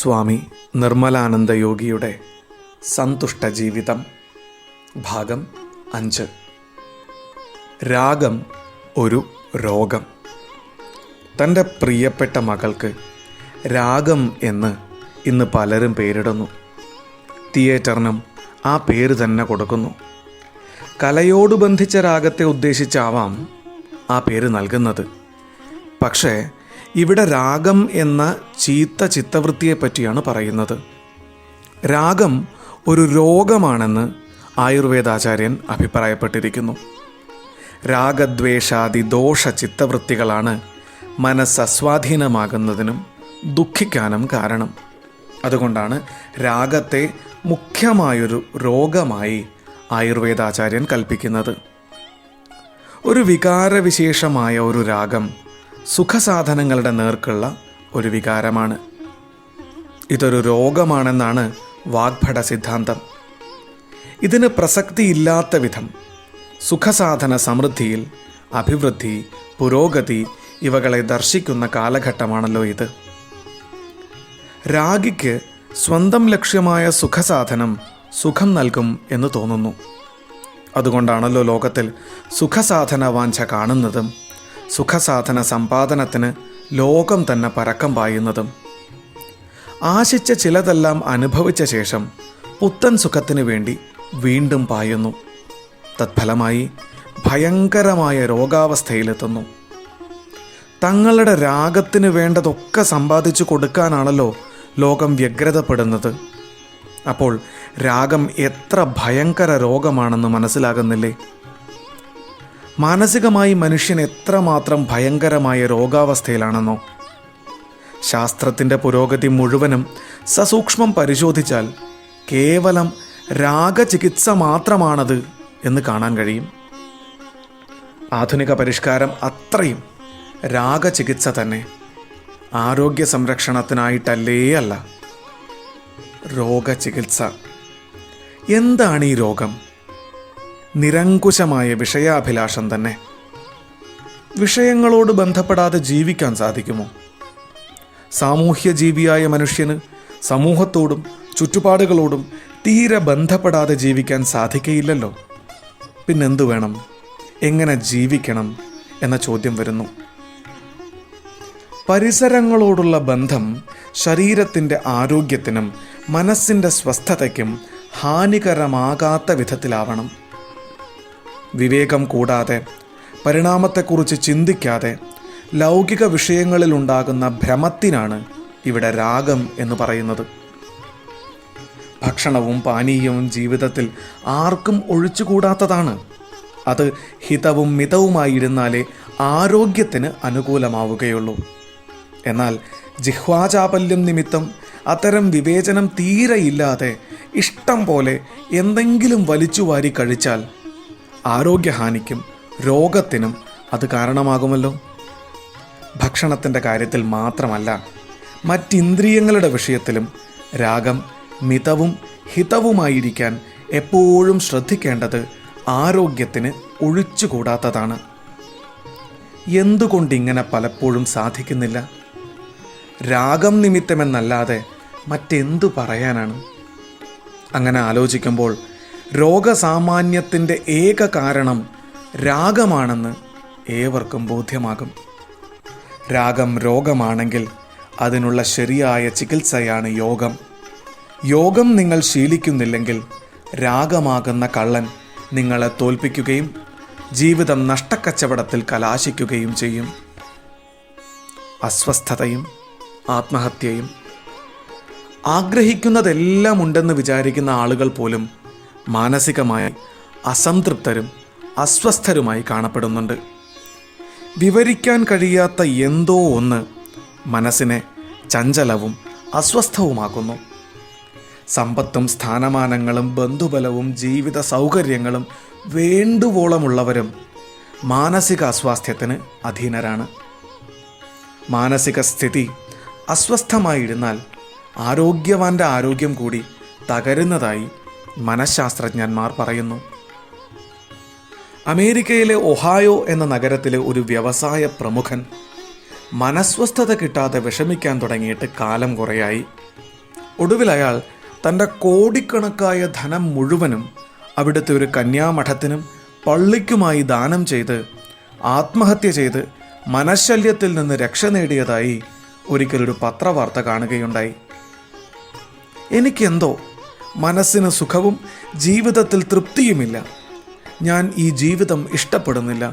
സ്വാമി നിർമ്മലാനന്ദ യോഗിയുടെ സന്തുഷ്ട ജീവിതം ഭാഗം 5. രാഗം ഒരു രോഗം. തൻ്റെ പ്രിയപ്പെട്ട മകൾക്ക് രാഗം എന്ന് ഇന്ന് പലരും പേരിടുന്നു. തിയേറ്ററിനും ആ പേര് തന്നെ കൊടുക്കുന്നു. കലയോട് ബന്ധിച്ച രാഗത്തെ ഉദ്ദേശിച്ചാവാം ആ പേര് നൽകുന്നത്. പക്ഷേ ഇവിടെ രാഗം എന്ന ചീത്ത ചിത്തവൃത്തിയെപ്പറ്റിയാണ് പറയുന്നത്. രാഗം ഒരു രോഗമാണെന്ന് ആയുർവേദാചാര്യൻ അഭിപ്രായപ്പെട്ടിരിക്കുന്നു. രാഗദ്വേഷാദി ദോഷ ചിത്തവൃത്തികളാണ് മനസ്സസ്വാധീനമാകുന്നതിനും ദുഃഖിക്കാനും കാരണം. അതുകൊണ്ടാണ് രാഗത്തെ മുഖ്യമായൊരു രോഗമായി ആയുർവേദാചാര്യൻ കൽപ്പിക്കുന്നത്. ഒരു വികാരവിശേഷമായ ഒരു രാഗം സുഖസാധനങ്ങളുടെ നേർക്കുള്ള ഒരു വികാരമാണ്. ഇതൊരു രോഗമാണെന്നാണ് വാഗ്ഭട സിദ്ധാന്തം. ഇതിന് പ്രസക്തിയില്ലാത്ത വിധം സുഖസാധന സമൃദ്ധിയിൽ അഭിവൃദ്ധി, പുരോഗതി ഇവകളെ ദർശിക്കുന്ന കാലഘട്ടമാണല്ലോ ഇത്. രാഗിക്ക് സ്വന്തം ലക്ഷ്യമായ സുഖസാധനം സുഖം നൽകും എന്ന് തോന്നുന്നു. അതുകൊണ്ടാണല്ലോ ലോകത്തിൽ സുഖസാധന വാഞ്ച കാണുന്നതും സുഖസാധന സമ്പാദനത്തിന് ലോകം തന്നെ പരക്കം പായുന്നതും. ആശിച്ച ചിലതെല്ലാം അനുഭവിച്ച ശേഷം പുത്തൻ സുഖത്തിന് വേണ്ടി വീണ്ടും പായുന്നു. തത്ഫലമായി ഭയങ്കരമായ രോഗാവസ്ഥയിലെത്തുന്നു. തങ്ങളുടെ രാഗത്തിന് വേണ്ടതൊക്കെ സമ്പാദിച്ചു കൊടുക്കാനാണല്ലോ ലോകം വ്യഗ്രതപ്പെടുന്നത്. അപ്പോൾ രാഗം എത്ര ഭയങ്കര രോഗമാണെന്ന് മനസ്സിലാകുന്നില്ലേ? മാനസികമായി മനുഷ്യൻ എത്രമാത്രം ഭയങ്കരമായ രോഗാവസ്ഥയിലാണെന്നോ? ശാസ്ത്രത്തിൻ്റെ പുരോഗതി മുഴുവനും സസൂക്ഷ്മം പരിശോധിച്ചാൽ കേവലം രാഗചികിത്സ മാത്രമാണത് എന്ന് കാണാൻ കഴിയും. ആധുനിക പരിഷ്കാരം അത്രയും രാഗചികിത്സ തന്നെ. ആരോഗ്യ സംരക്ഷണത്തിനായിട്ടല്ലേ അല്ല, രോഗചികിത്സ. എന്താണ് ഈ രോഗം? നിരങ്കുശമായ വിഷയാഭിലാഷം തന്നെ. വിഷയങ്ങളോട് ബന്ധപ്പെടാതെ ജീവിക്കാൻ സാധിക്കുമോ? സാമൂഹ്യ ജീവിയായ മനുഷ്യന് സമൂഹത്തോടും ചുറ്റുപാടുകളോടും തീരെ ബന്ധപ്പെടാതെ ജീവിക്കാൻ സാധിക്കയില്ലല്ലോ. പിന്നെന്തു വേണം? എങ്ങനെ ജീവിക്കണം എന്ന ചോദ്യം വരുന്നു. പരിസരങ്ങളോടുള്ള ബന്ധം ശരീരത്തിൻ്റെ ആരോഗ്യത്തിനും മനസ്സിൻ്റെ സ്വസ്ഥതയ്ക്കും ഹാനികരമാകാത്ത വിധത്തിലാവണം. വിവേകം കൂടാതെ, പരിണാമത്തെക്കുറിച്ച് ചിന്തിക്കാതെ ലൗകിക വിഷയങ്ങളിലുണ്ടാകുന്ന ഭ്രമത്തിനാണ് ഇവിടെ രാഗം എന്ന് പറയുന്നത്. ഭക്ഷണവും പാനീയവും ജീവിതത്തിൽ ആർക്കും ഒഴിച്ചുകൂടാത്തതാണ്. അത് ഹിതവും മിതവുമായിരുന്നാലേ ആരോഗ്യത്തിന് അനുകൂലമാവുകയുള്ളൂ. എന്നാൽ ജിഹ്വാചാപല്യം നിമിത്തം അത്തരം വിവേചനം തീരെയില്ലാതെ ഇഷ്ടം പോലെ എന്തെങ്കിലും വലിച്ചുവാരി കഴിച്ചാൽ ആരോഗ്യഹാനിക്കും രോഗത്തിനും അത് കാരണമാകുമല്ലോ. ഭക്ഷണത്തിൻ്റെ കാര്യത്തിൽ മാത്രമല്ല, മറ്റിന്ദ്രിയങ്ങളുടെ വിഷയത്തിലും രാഗം മിതവും ഹിതവുമായിരിക്കാൻ എപ്പോഴും ശ്രദ്ധിക്കേണ്ടത് ആരോഗ്യത്തിന് ഒഴിച്ചുകൂടാത്തതാണ്. എന്തുകൊണ്ടിങ്ങനെ പലപ്പോഴും സാധിക്കുന്നില്ല? രാഗം നിമിത്തമെന്നല്ലാതെ മറ്റെന്തു പറയാനാണ്? അങ്ങനെ ആലോചിക്കുമ്പോൾ രോഗസാമാന്യത്തിൻ്റെ ഏക കാരണം രാഗമാണെന്ന് ഏവർക്കും ബോധ്യമാകും. രാഗം രോഗമാണെങ്കിൽ അതിനുള്ള ശരിയായ ചികിത്സയാണ് യോഗം. യോഗം നിങ്ങൾ ശീലിക്കുന്നില്ലെങ്കിൽ രാഗമാകുന്ന കള്ളൻ നിങ്ങളെ തോൽപ്പിക്കുകയും ജീവിതം നഷ്ടക്കച്ചവടത്തിൽ കലാശിക്കുകയും ചെയ്യും. അസ്വസ്ഥതയും ആത്മഹത്യയും ആഗ്രഹിക്കുന്നതെല്ലാം ഉണ്ടെന്ന് വിചാരിക്കുന്ന ആളുകൾ പോലും മാനസികമായി അസംതൃപ്തരും അസ്വസ്ഥരുമായി കാണപ്പെടുന്നുണ്ട്. വിവരിക്കാൻ കഴിയാത്ത എന്തോ ഒന്ന് മനസ്സിനെ ചഞ്ചലവും അസ്വസ്ഥവുമാക്കുന്നു. സമ്പത്തും സ്ഥാനമാനങ്ങളും ബന്ധുബലവും ജീവിത സൗകര്യങ്ങളും വേണ്ടുവോളമുള്ളവരും മാനസിക അസ്വാസ്ഥ്യത്തിന് അധീനരാണ്. മാനസിക സ്ഥിതി അസ്വസ്ഥമായിരുന്നാൽ ആരോഗ്യവാന്റെ ആരോഗ്യം കൂടി തകരുന്നതായി മനഃശാസ്ത്രജ്ഞന്മാർ പറയുന്നു. അമേരിക്കയിലെ ഒഹായോ എന്ന നഗരത്തിലെ ഒരു വ്യവസായ പ്രമുഖൻ മനസ്വസ്ഥത കിട്ടാതെ വിഷമിക്കാൻ തുടങ്ങിയിട്ട് കാലം കുറയായി. ഒടുവിൽ അയാൾ തൻ്റെ കോടിക്കണക്കായ ധനം മുഴുവനും അവിടുത്തെ ഒരു കന്യാമഠത്തിനും പള്ളിക്കുമായി ദാനം ചെയ്ത് ആത്മഹത്യ ചെയ്ത് മനഃശല്യത്തിൽ നിന്ന് രക്ഷ നേടിയതായി ഒരിക്കലൊരു പത്രവാർത്ത കാണുകയുണ്ടായി. എനിക്കെന്തോ മനസ്സിന് സുഖവും ജീവിതത്തിൽ തൃപ്തിയുമില്ല, ഞാൻ ഈ ജീവിതം ഇഷ്ടപ്പെടുന്നില്ല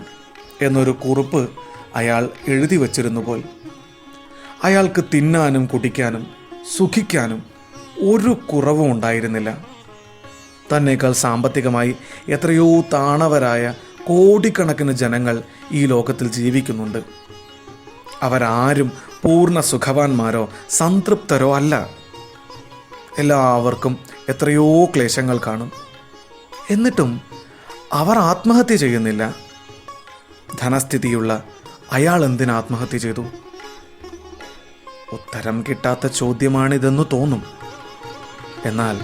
എന്നൊരു കുറിപ്പ് അയാൾ എഴുതി വച്ചിരുന്നു പോൽ. അയാൾക്ക് തിന്നാനും കുടിക്കാനും സുഖിക്കാനും ഒരു കുറവും ഉണ്ടായിരുന്നില്ല. തന്നേക്കാൾ സാമ്പത്തികമായി എത്രയോ താണവരായ കോടിക്കണക്കിന് ജനങ്ങൾ ഈ ലോകത്തിൽ ജീവിക്കുന്നുണ്ട്. അവരാരും പൂർണ്ണ സുഖവാന്മാരോ സംതൃപ്തരോ അല്ല. എല്ലാവർക്കും എത്രയോ ക്ലേശങ്ങൾ കാണും. എന്നിട്ടും അവർ ആത്മഹത്യ ചെയ്യുന്നില്ല. ധനസ്ഥിതിയുള്ള അയാൾ എന്തിന് ആത്മഹത്യ ചെയ്തു? ഉത്തരം കിട്ടാത്ത ചോദ്യമാണിതെന്ന് തോന്നും. എന്നാൽ